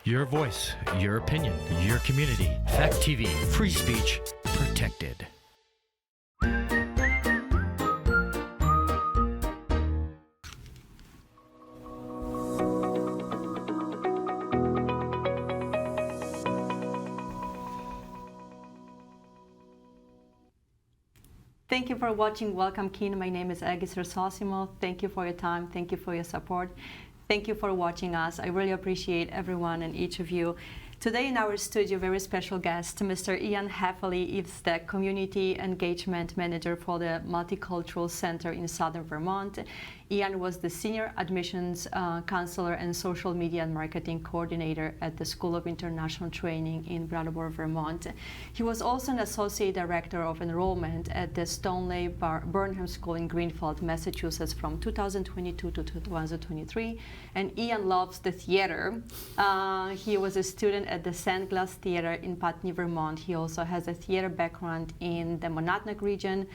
Your voice, your opinion, your community. Fact TV, free speech, protected. Thank you for watching. Welcome, Keene. My name is Aggie. Thank you for your time. Thank you for your support. Thank you for watching us. I really appreciate everyone and each of you. Today in our studio, very special guest, Mr. Ian Hefele is the Community Engagement Manager for the Multicultural Center in Southern Vermont. Ian was the Senior Admissions Counselor and Social Media and Marketing Coordinator at the School of International Training in Brattleboro, Vermont. He was also an Associate Director of Enrollment at the Stoneleigh Burnham School in Greenfield, Massachusetts from 2022 to 2023. And Ian loves the theater. He was a student at the Sandglass Theater in Putney, Vermont. He also has a theater background in the Monadnock region,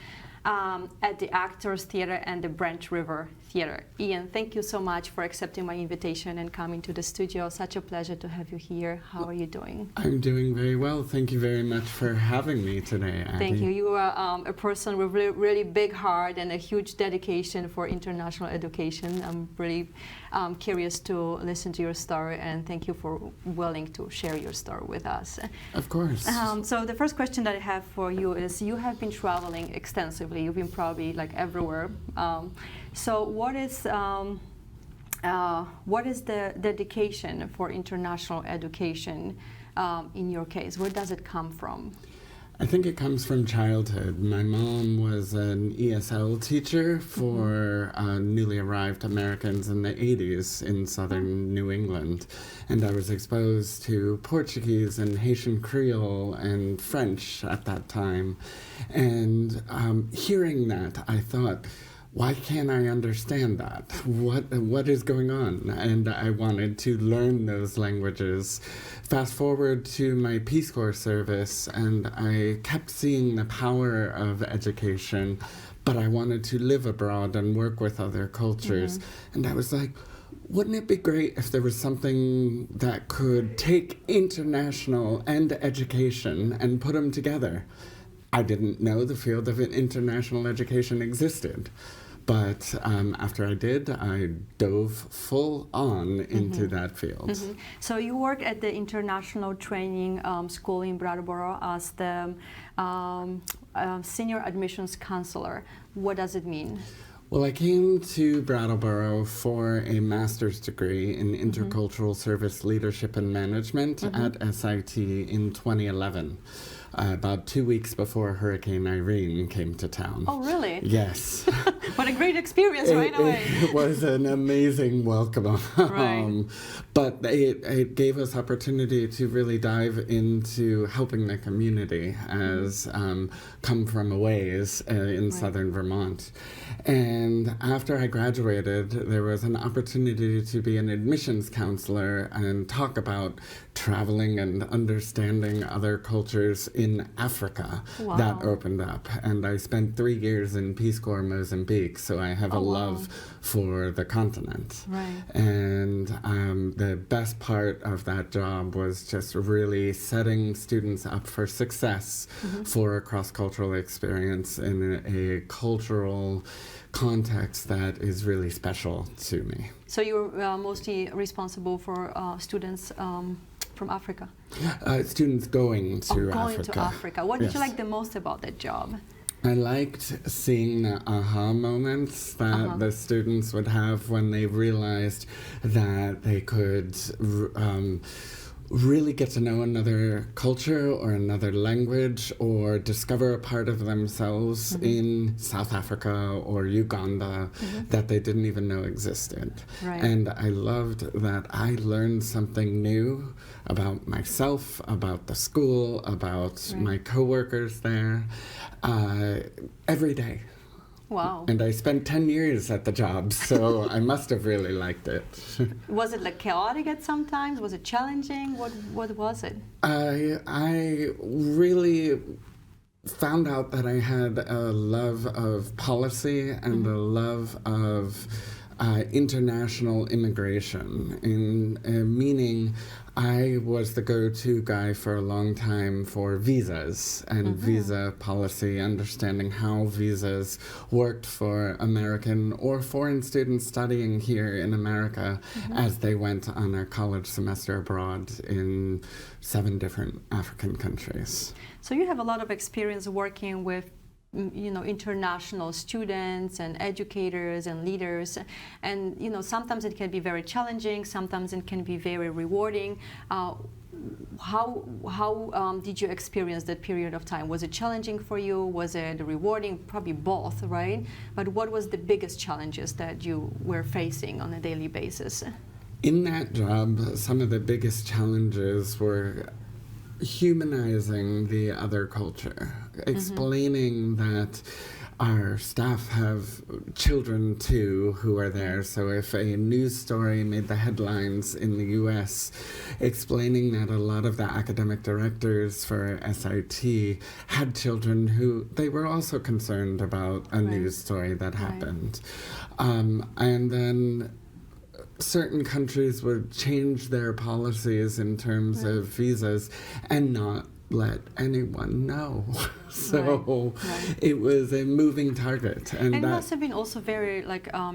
at the Actors Theater and the Branch River Theater. Ian, thank you so much for accepting my invitation and coming to the studio. Such a pleasure to have you here. How are you doing? I'm doing very well. Thank you very much for having me today, Aggie. Thank you. You are a person with really big heart and a huge dedication for international education. I'm really curious to listen to your story, and thank you for willing to share your story with us. Of course. So the first question that I have for you is, you have been traveling extensively. You've been probably like everywhere. So what is the dedication for international education in your case? Where does it come from? I think it comes from childhood. My mom was an ESL teacher for newly arrived Americans in the 80s in southern New England. And I was exposed to Portuguese and Haitian Creole and French at that time. And hearing that, I thought, why can't I understand that? What is going on? And I wanted to learn those languages. Fast forward to my Peace Corps service, and I kept seeing the power of education, but I wanted to live abroad and work with other cultures. And I was like, wouldn't it be great if there was something that could take international and education and put them together? I didn't know the field of international education existed. But after I did, I dove full on into that field. So you work at the International Training School in Brattleboro as the Senior Admissions Counselor. What does it mean? Well, I came to Brattleboro for a master's degree in Intercultural Service Leadership and Management at SIT in 2011. About 2 weeks before Hurricane Irene came to town. Oh, really? Yes. What a great experience right away. It was an amazing welcome. Right. But it gave us opportunity to really dive into helping the community as come from a ways in southern Vermont. And after I graduated, there was an opportunity to be an admissions counselor and talk about traveling and understanding other cultures in Africa. Wow. That opened up. And I spent 3 years in Peace Corps Mozambique, so I have a love for the continent. Right. And the best part of that job was just really setting students up for success for a cross-cultural experience in a cultural context that is really special to me. So you're mostly responsible for students from Africa? Students going to Africa. Going to Africa. What did you like the most about that job? I liked seeing the aha moments that the students would have when they realized that they could really get to know another culture or another language or discover a part of themselves in South Africa or Uganda that they didn't even know existed. Right. And I loved that I learned something new about myself, about the school, about my coworkers there, every day. Wow. And I spent 10 years at the job, so I must have really liked it. Was it like chaotic at some times? Was it challenging? What was it? I really found out that I had a love of policy and a love of international immigration, meaning I was the go-to guy for a long time for visas and visa policy, understanding how visas worked for American or foreign students studying here in America as they went on a college semester abroad in 7 different African countries. So you have a lot of experience working with international students and educators and leaders, and sometimes it can be very challenging, sometimes it can be very rewarding. How did you experience that period of time? Was it challenging for you? Was it rewarding? Probably both, right? But what was the biggest challenges that you were facing on a daily basis? In that job, some of the biggest challenges were humanizing the other culture, explaining that our staff have children too who are there. So if a news story made the headlines in the US, explaining that a lot of the academic directors for SIT had children who they were also concerned about a news story that happened. And then certain countries would change their policies in terms of visas and not let anyone know. So it was a moving target. And it must have been also very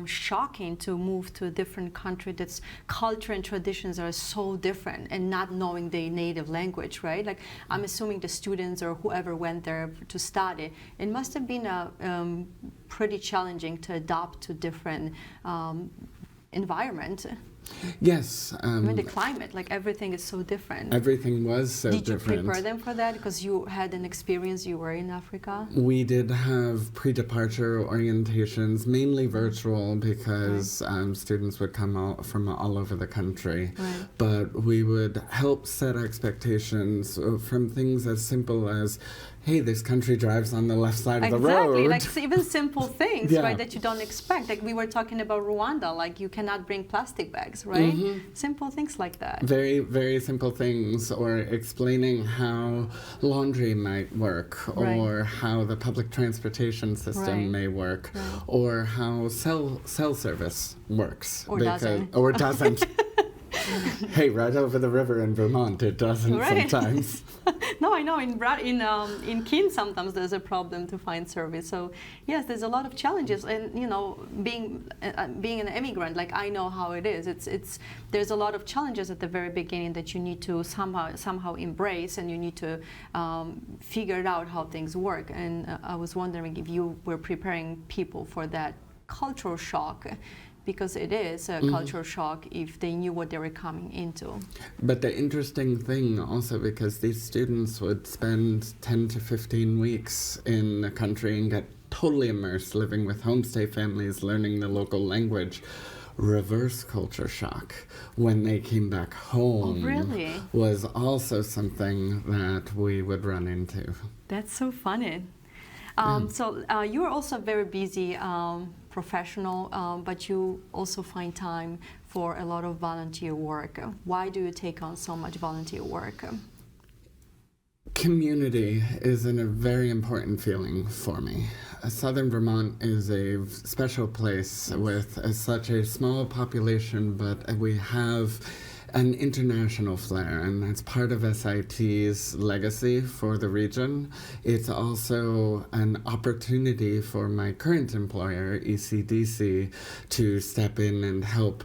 shocking to move to a different country that's culture and traditions are so different and not knowing the native language, right? Like, I'm assuming the students or whoever went there to study, it must have been pretty challenging to adapt to different environment. Yes. I mean, the climate, everything is so different. Everything was so different. Did you prepare them for that? Because you had an experience, you were in Africa? We did have pre-departure orientations, mainly virtual, because students would come out from all over the country. Right. But we would help set expectations from things as simple as, hey, this country drives on the left side of the road. Exactly, even simple things, right, that you don't expect. Like we were talking about Rwanda, you cannot bring plastic bags, right? Simple things like that. Very, very simple things, or explaining how laundry might work, or how the public transportation system may work, or how cell service works. Or doesn't. Or doesn't. Hey, right over the river in Vermont, it doesn't sometimes. No, I know in Keene sometimes there's a problem to find service. So yes, there's a lot of challenges, and being an immigrant, I know how it is. There's a lot of challenges at the very beginning that you need to somehow embrace, and you need to figure out how things work. And I was wondering if you were preparing people for that cultural shock. Because it is a cultural shock if they knew what they were coming into. But the interesting thing also, because these students would spend 10 to 15 weeks in the country and get totally immersed, living with homestay families, learning the local language, reverse culture shock when they came back home was also something that we would run into. That's so funny. So you're also very busy professional, but you also find time for a lot of volunteer work. Why do you take on so much volunteer work? Community is a very important feeling for me. Southern Vermont is a special place with such a small population, but we have an international flair, and that's part of SIT's legacy for the region. It's also an opportunity for my current employer, ECDC, to step in and help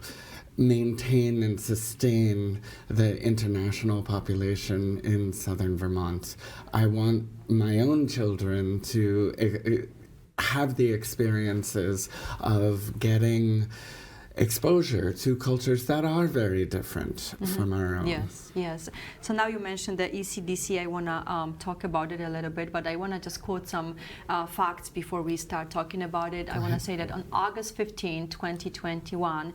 maintain and sustain the international population in Southern Vermont. I want my own children to have the experiences of getting exposure to cultures that are very different from our own. Yes. So now you mentioned the ECDC. I want to talk about it a little bit, but I want to just quote some facts before we start talking about it. I want to say that on August 15, 2021,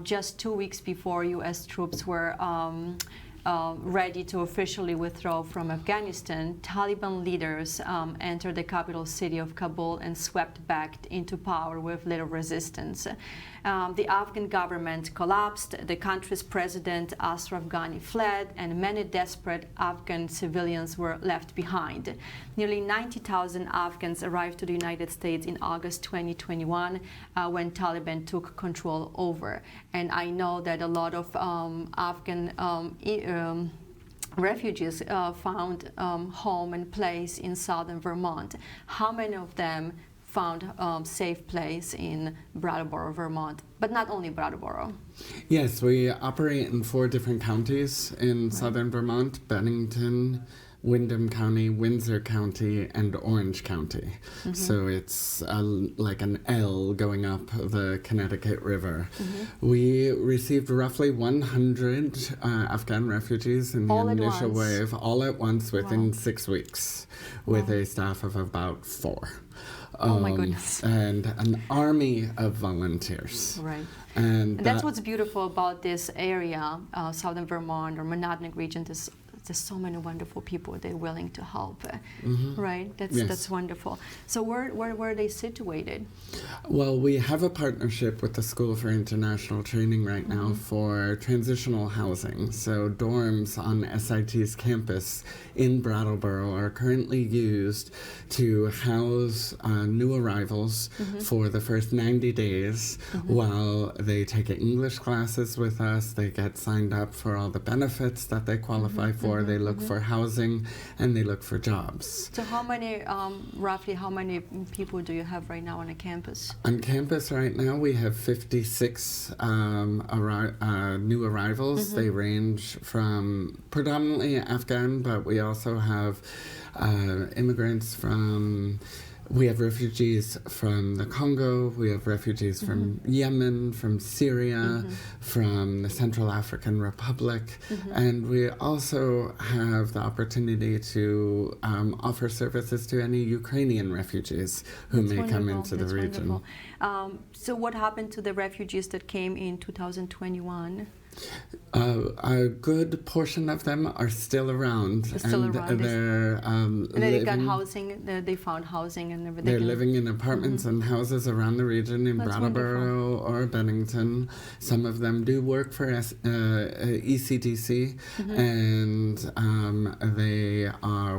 just 2 weeks before U.S. troops were ready to officially withdraw from Afghanistan, Taliban leaders entered the capital city of Kabul and swept back into power with little resistance. The Afghan government collapsed, the country's president Ashraf Ghani fled, and many desperate Afghan civilians were left behind. Nearly 90,000 Afghans arrived to the United States in August 2021 when Taliban took control over. And I know that a lot of Afghan refugees found home and place in Southern Vermont. How many of them found safe place in Brattleboro, Vermont, but not only Brattleboro? Yes, we operate in 4 different counties in Southern Vermont: Bennington, Windham County, Windsor County, and Orange County. So it's like an L going up the Connecticut River. We received roughly 100 Afghan refugees in the initial wave, all at once within 6 weeks, with a staff of about 4. Oh my goodness. And an army of volunteers. Right. And that's what's beautiful about this area, Southern Vermont or Monadnock region. There's so many wonderful people they're willing to help, right? That's wonderful. So where are they situated? Well, we have a partnership with the School for International Training right now for transitional housing. So dorms on SIT's campus in Brattleboro are currently used to house new arrivals for the first 90 days while they take English classes with us. They get signed up for all the benefits that they qualify for. They look for housing and they look for jobs. So how many, roughly how many people do you have right now on a campus? On campus right now we have 56 new arrivals. They range from predominantly Afghan, but we also have immigrants from... We have refugees from the Congo, we have refugees from Yemen, from Syria, from the Central African Republic, and we also have the opportunity to offer services to any Ukrainian refugees who may come into the region. So what happened to the refugees that came in 2021? A good portion of them are still around. They're they got housing. They found housing and everything. They're living in apartments and houses around the region in Brattleboro or Bennington. Some of them do work for ECDC, and they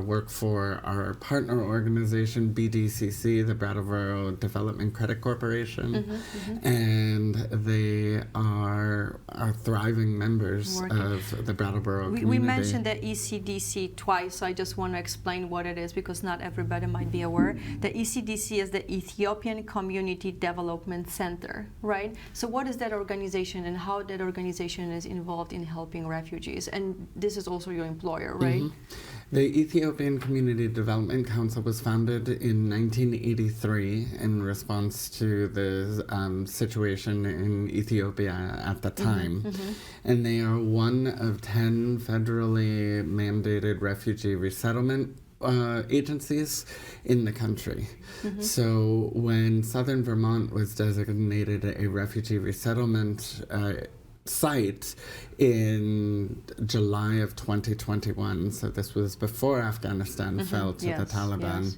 work for our partner organization, BDCC, the Brattleboro Development Credit Corporation, and they are thriving members of the Brattleboro community. We mentioned the ECDC twice, so I just want to explain what it is because not everybody might be aware. The ECDC is the Ethiopian Community Development Center, right? So what is that organization and how that organization is involved in helping refugees? And this is also your employer, right? The Ethiopian Community Development Council was founded in 1983 in response to the situation in Ethiopia at the time. And they are one of 10 federally mandated refugee resettlement agencies in the country. So when Southern Vermont was designated a refugee resettlement site in July of 2021, so this was before Afghanistan fell to the Taliban.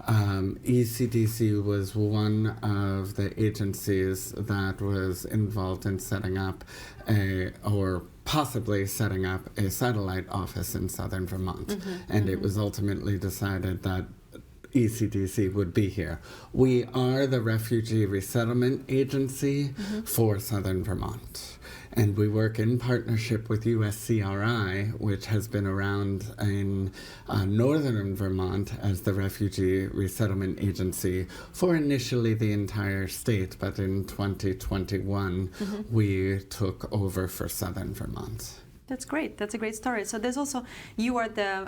ECDC was one of the agencies that was involved in setting up or possibly setting up a satellite office in Southern Vermont. And it was ultimately decided that ECDC would be here. We are the refugee resettlement agency for Southern Vermont. And we work in partnership with USCRI, which has been around in northern Vermont as the Refugee Resettlement Agency for initially the entire state, but in 2021 we took over for Southern Vermont. That's great. That's a great story. So there's also, you are the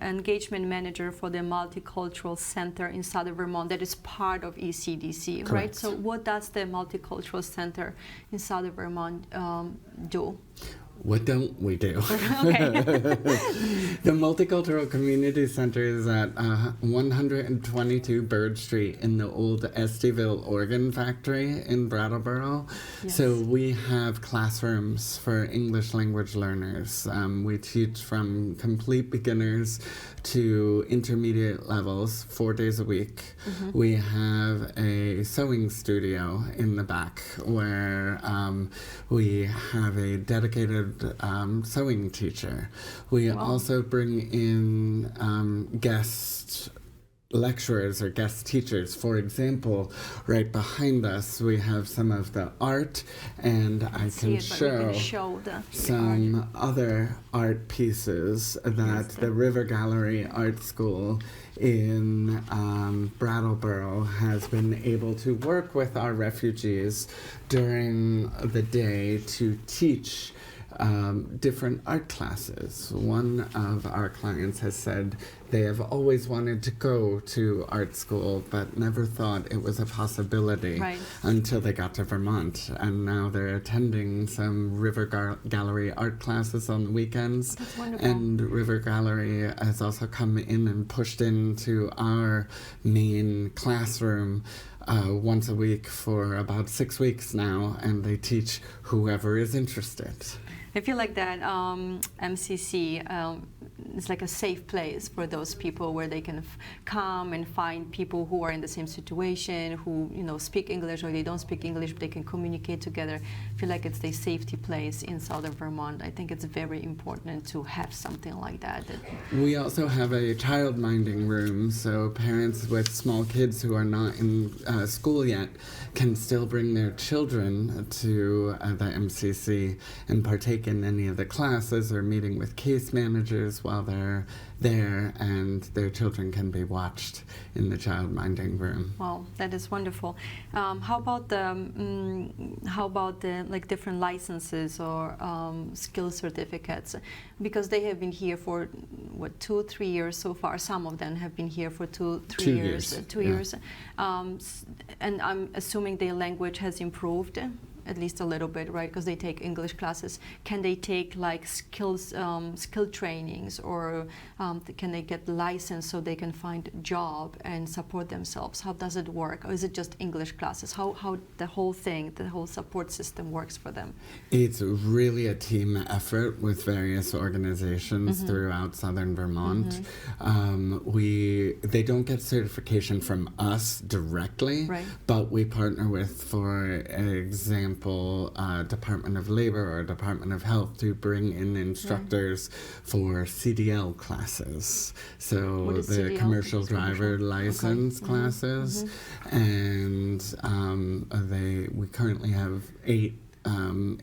engagement manager for the Multicultural Center in Southern Vermont that is part of ECDC, Correct. right? So what does the Multicultural Center in Southern Vermont do? What don't we do? Okay. The Multicultural Community Center is at 122 Bird Street in the old Estiville organ factory in Brattleboro. Yes. So we have classrooms for English language learners. We teach from complete beginners to intermediate levels 4 days a week. Mm-hmm. We have a sewing studio in the back where we have a dedicated sewing teacher. We Wow. also bring in guest lecturers or guest teachers. For example, right behind us we have some of the art, and I can show some other art pieces that the River Gallery Art School in Brattleboro has been able to work with our refugees during the day to teach different art classes. One of our clients has said they have always wanted to go to art school but never thought it was a possibility until they got to Vermont, and now they're attending some River Gallery art classes on the weekends. That's wonderful. And River Gallery has also come in and pushed into our main classroom once a week for about 6 weeks now, and they teach whoever is interested. I feel like that MCC is like a safe place for those people where they can come and find people who are in the same situation, who speak English or they don't speak English, but they can communicate together. I feel like it's a safety place in Southern Vermont. I think it's very important to have something like that. We also have a child minding room, so parents with small kids who are not in school yet can still bring their children to the MCC and partake in any of the classes or meeting with case managers while they're there, and their children can be watched in the child minding room. Wow, that is wonderful. How about the like different licenses or skill certificates? Because they have been here for 2-3 years so far. Some of them have been here for 2-3 years. 2 years. And I'm assuming their language has improved at least a little bit, right? Because they take English classes. Can they take like skill trainings, or can they get license so they can find a job and support themselves? How does it work? Or is it just English classes? How the whole thing, the whole support system works for them? It's really a team effort with various organizations throughout Southern Vermont. They don't get certification from us directly, but we partner with, for example, Department of Labor or Department of Health to bring in instructors for CDL classes. So the CDL? commercial driver license classes, and we currently have 8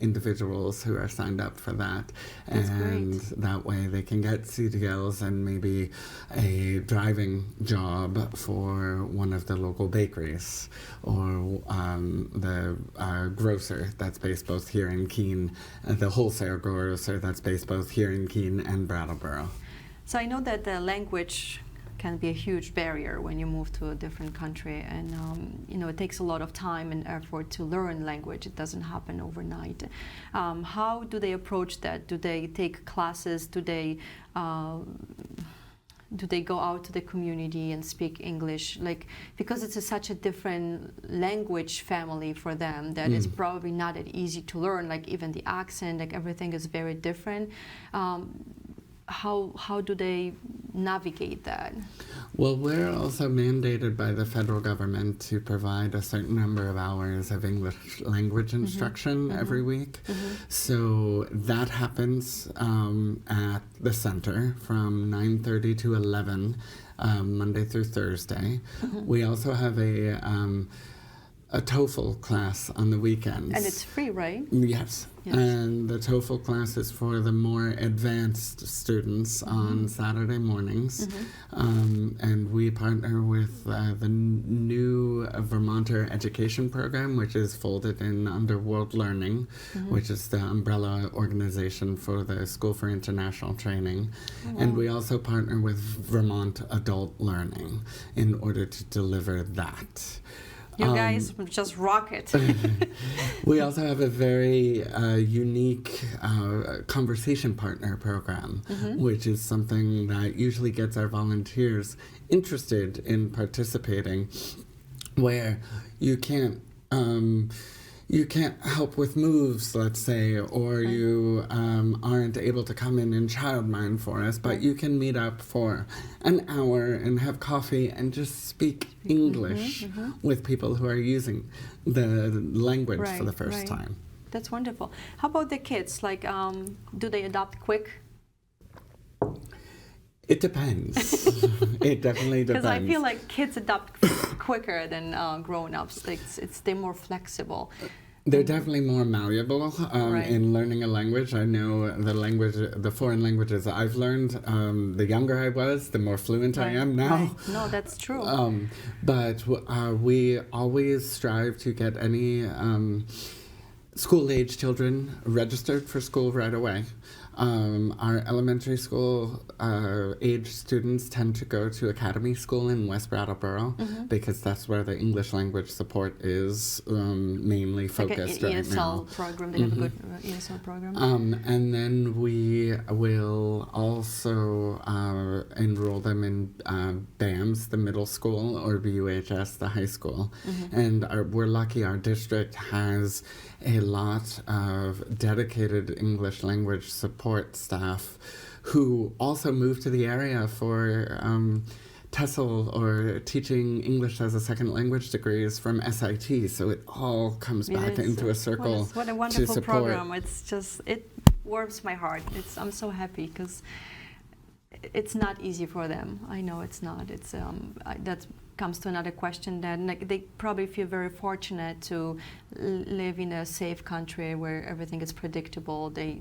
individuals who are signed up for that. That's and great. That way they can get CDLs and maybe a driving job for one of the local bakeries or the grocer that's based both here in Keene, the wholesale grocer that's based both here in Keene and Brattleboro. So I know that the language can be a huge barrier when you move to a different country, and it takes a lot of time and effort to learn language. It doesn't happen overnight. How do they approach that? Do they take classes? Do they go out to the community and speak English? Because it's such a different language family for them that it's probably not that easy to learn. Like even the accent, everything is very different. How do they navigate that? Well, we're also mandated by the federal government to provide a certain number of hours of English language instruction every week. So that happens at the center from 9:30 to 11, Monday through Thursday. We also have a TOEFL class on the weekends. And it's free, right? Yes. And the TOEFL class is for the more advanced students on Saturday mornings. And we partner with the new Vermonter Education Program, which is folded in under World Learning, which is the umbrella organization for the School for International Training. And we also partner with Vermont Adult Learning in order to deliver that. You guys just rock it. We also have a very unique conversation partner program, which is something that usually gets our volunteers interested in participating, where you can't help with moves, let's say, or you aren't able to come in and childmind for us, but you can meet up for an hour and have coffee and just speak English with people who are using the language for the first time. That's wonderful. How about the kids? Like, do they adopt quick? It depends. It definitely depends. Because I feel like kids adopt quicker than grown-ups. They're more flexible. They're definitely more malleable in learning a language. I know the foreign languages I've learned, the younger I was, the more fluent I am now. Right. No, that's true. But we always strive to get any school-age children registered for school right away. Our elementary school age students tend to go to academy school in West Brattleboro because that's where the English language support is mainly focused like right now. ESL program. They have a good ESL program. And then we will also enroll them in BAMS, the middle school, or BUHS, the high school. And we're lucky our district has a lot of dedicated English language support staff who also moved to the area for TESOL or teaching English as a second language degrees from SIT. So it all comes back into a circle. What a wonderful program. It's just, it warms my heart. I'm so happy because it's not easy for them. I know it's not. It's that comes to another question. Then they probably feel very fortunate to live in a safe country where everything is predictable. They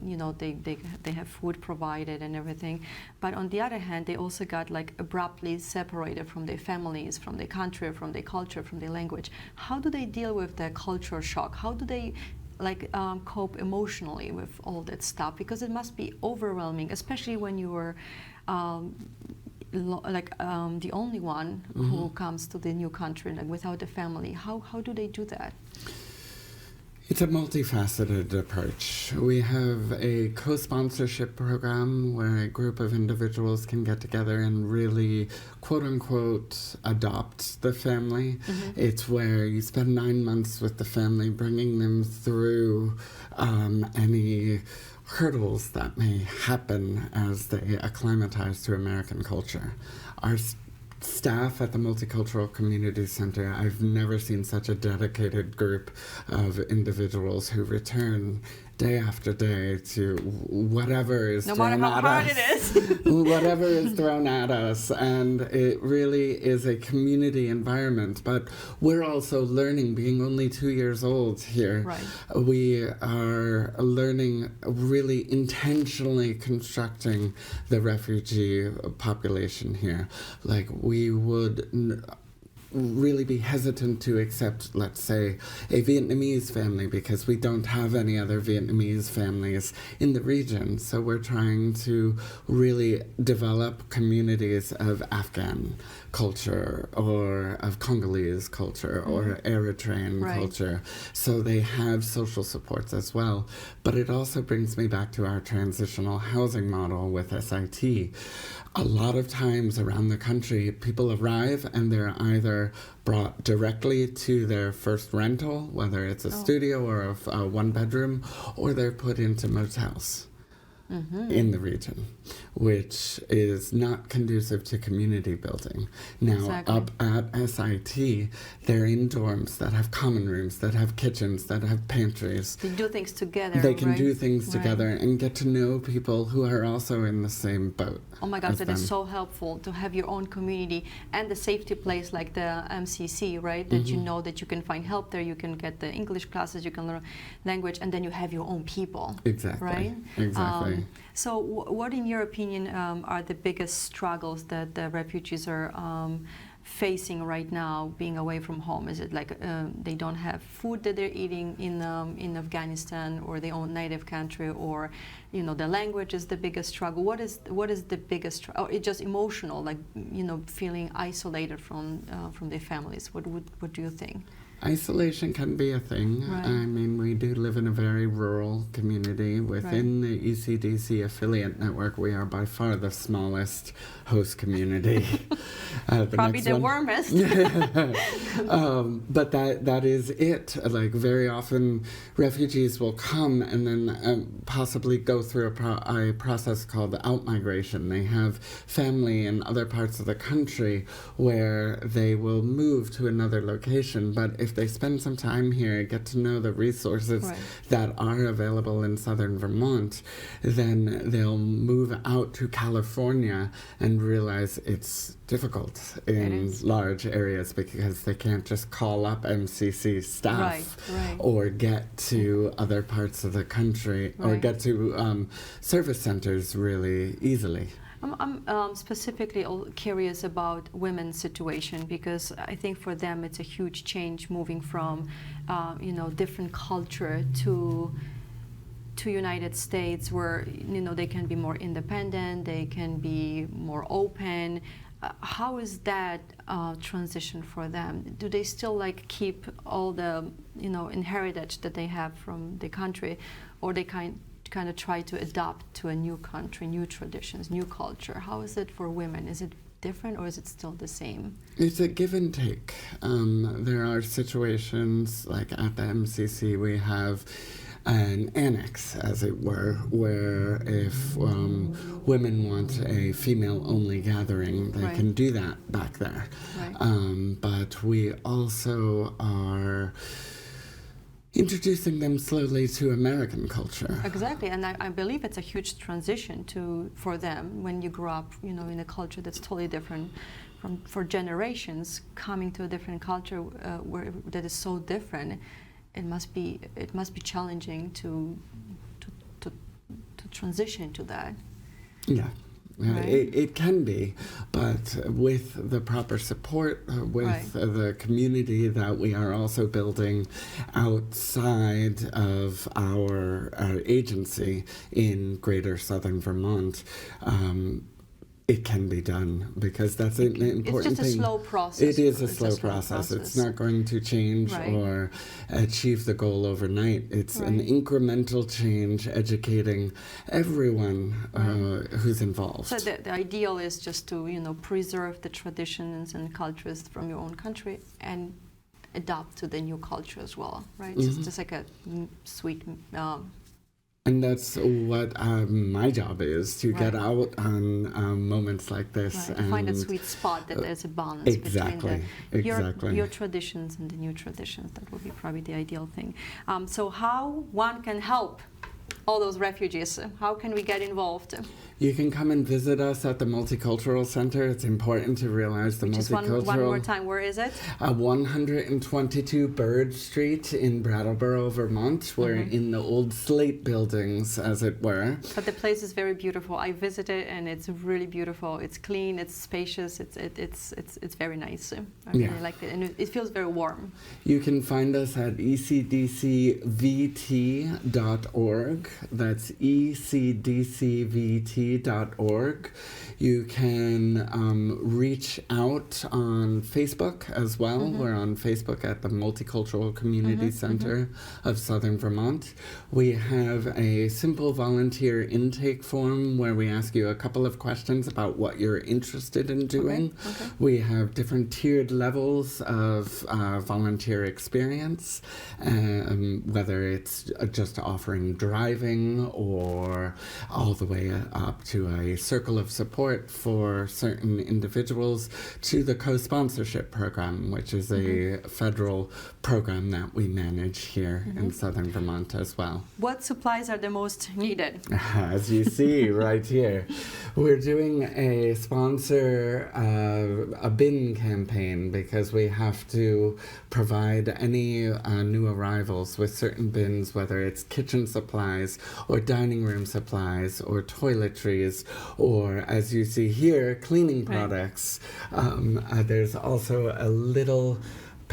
have food provided and everything. But on the other hand, they also got like abruptly separated from their families, from their country, from their culture, from their language. How do they deal with the cultural shock? How do they cope emotionally with all that stuff? Because it must be overwhelming, especially when you were the only one who comes to the new country without a family. How do they do that? It's a multifaceted approach. We have a co-sponsorship program where a group of individuals can get together and really, quote-unquote, adopt the family. It's where you spend 9 months with the family, bringing them through any hurdles that may happen as they acclimatize to American culture. Our staff at the Multicultural Community Center, I've never seen such a dedicated group of individuals who return day after day to whatever is thrown at us. Whatever is thrown at us. And it really is a community environment. But we're also learning, being only 2 years old here, we are learning, really intentionally constructing the refugee population here. Like, we would really be hesitant to accept, let's say, a Vietnamese family because we don't have any other Vietnamese families in the region. So we're trying to really develop communities of Afghan culture or of Congolese culture or Eritrean culture. So they have social supports as well. But it also brings me back to our transitional housing model with SIT. A lot of times around the country, people arrive and they're either brought directly to their first rental, whether it's a studio or a one-bedroom, or they're put into motels in the region, which is not conducive to community building. Now, up at SIT, they're in dorms that have common rooms, that have kitchens, that have pantries. They do things together. They can do things together and get to know people who are also in the same boat. Oh my God, that is so helpful to have your own community and the safety place like the MCC, right? That you know that you can find help there, you can get the English classes, you can learn language, and then you have your own people. Exactly. Right? Exactly. So what, in your opinion, are the biggest struggles that the refugees are facing right now, being away from home? Is it like they don't have food that they're eating in Afghanistan or their own native country, or the language is the biggest struggle? What is the biggest struggle? Or it's just emotional, like feeling isolated from their families? What do you think? Isolation can be a thing. Right. I mean, we do live in a very rural community. Within the ECDC affiliate network, we are by far the smallest host community. Probably the warmest. But that is it. Like, very often refugees will come and then possibly go through a process called out-migration. They have family in other parts of the country where they will move to another location, but if they spend some time here, get to know the resources that are available in Southern Vermont, then they'll move out to California and realize it's difficult in large areas because they can't just call up MCC staff or get to other parts of the country or get to service centers really easily. I'm specifically curious about women's situation because I think for them it's a huge change moving from, different culture to United States where, they can be more independent, they can be more open. How is that transition for them? Do they still keep all the, heritage that they have from the country, or they kind of try to adapt to a new country, new traditions, new culture? How is it for women? Is it different or is it still the same? It's a give and take. There are situations like at the MCC we have an annex, as it were, where if women want a female-only gathering, they can do that back there. But we also are introducing them slowly to American culture. Exactly, and I believe it's a huge transition for them when you grow up, in a culture that's totally different for generations. Coming to a different culture that is so different, it must be challenging to transition to that. Yeah. It can be, but with the proper support, with the community that we are also building outside of our agency in Greater Southern Vermont, it can be done because that's an important thing. It's just a slow process. It is a slow process. It's not going to change or achieve the goal overnight. It's an incremental change, educating everyone who's involved. So the ideal is just to preserve the traditions and cultures from your own country and adapt to the new culture as well, right? Just like a sweet. And that's what my job is, to get out on moments like this. And find a sweet spot that there's a balance between your traditions and the new traditions. That would be probably the ideal thing. So how one can help all those refugees? How can we get involved? You can come and visit us at the Multicultural Center. It's important to realize the Multicultural... One more time, where is it? 122 Bird Street in Brattleboro, Vermont. We're in the old slate buildings, as it were. But the place is very beautiful. I visited and it's really beautiful. It's clean, it's spacious, it's very nice. I really like it, and it feels very warm. You can find us at ecdcvt.org. That's ecdcvt.org. You can reach out on Facebook as well. We're on Facebook at the Multicultural Community Center of Southern Vermont. We have a simple volunteer intake form where we ask you a couple of questions about what you're interested in doing. We have different tiered levels of volunteer experience, whether it's just offering driving or all the way up to a circle of support for certain individuals, to the co-sponsorship program, which is a federal program that we manage here in Southern Vermont as well. What supplies are the most needed? As you see right here, we're doing a sponsor a bin campaign because we have to provide any new arrivals with certain bins, whether it's kitchen supplies or dining room supplies or toiletries, or as you see here, cleaning products. There's also a little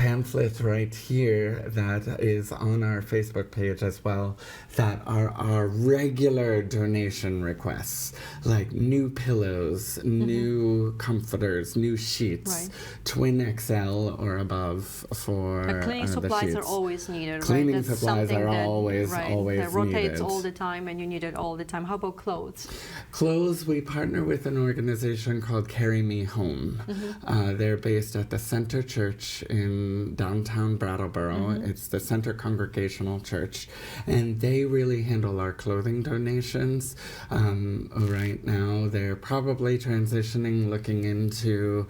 pamphlet right here that is on our Facebook page as well that are our regular donation requests, like new pillows, new comforters, new sheets, twin XL or above for cleaning the supplies sheets. are always needed, Cleaning right? That's supplies something are that, always that rotates needed. all the time, and you need it all the time. How about clothes? Clothes, we partner with an organization called Carry Me Home. They're based at the Center Church in downtown Brattleboro. It's the Center Congregational Church, and they really handle our clothing donations. Right now, they're probably transitioning, looking into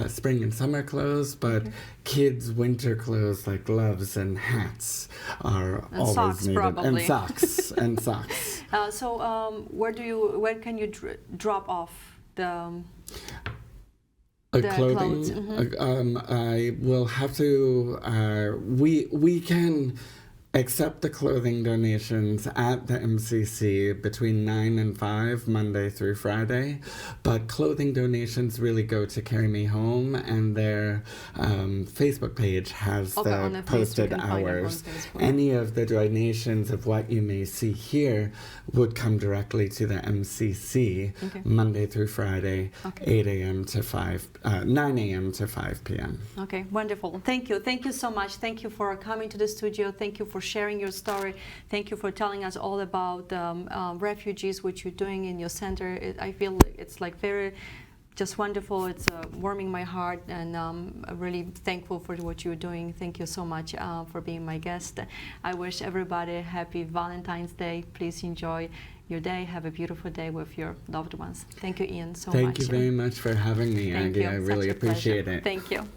spring and summer clothes, but kids' winter clothes like gloves and hats are And always socks, needed. probably. And socks, and socks. Where can you drop off the Clothing. clothes? I will have to. We can accept the clothing donations at the MCC between 9 and 5, Monday through Friday. But clothing donations really go to Carry Me Home, and their Facebook page has the posted hours. Any of the donations of what you may see here would come directly to the MCC Monday through Friday, 8 a.m. to 9 a.m. to 5 p.m. Okay, wonderful. Thank you. Thank you so much. Thank you for coming to the studio. Thank you for sharing your story. Thank you for telling us all about refugees, what you're doing in your center. I feel it's like very just wonderful. It's warming my heart, and I'm really thankful for what you're doing. Thank you so much for being my guest. I wish everybody a happy Valentine's Day. Please enjoy your day. Have a beautiful day with your loved ones. Thank you, Ian, so much. Thank you very much for having me, Aggie. I really appreciate it. Thank you.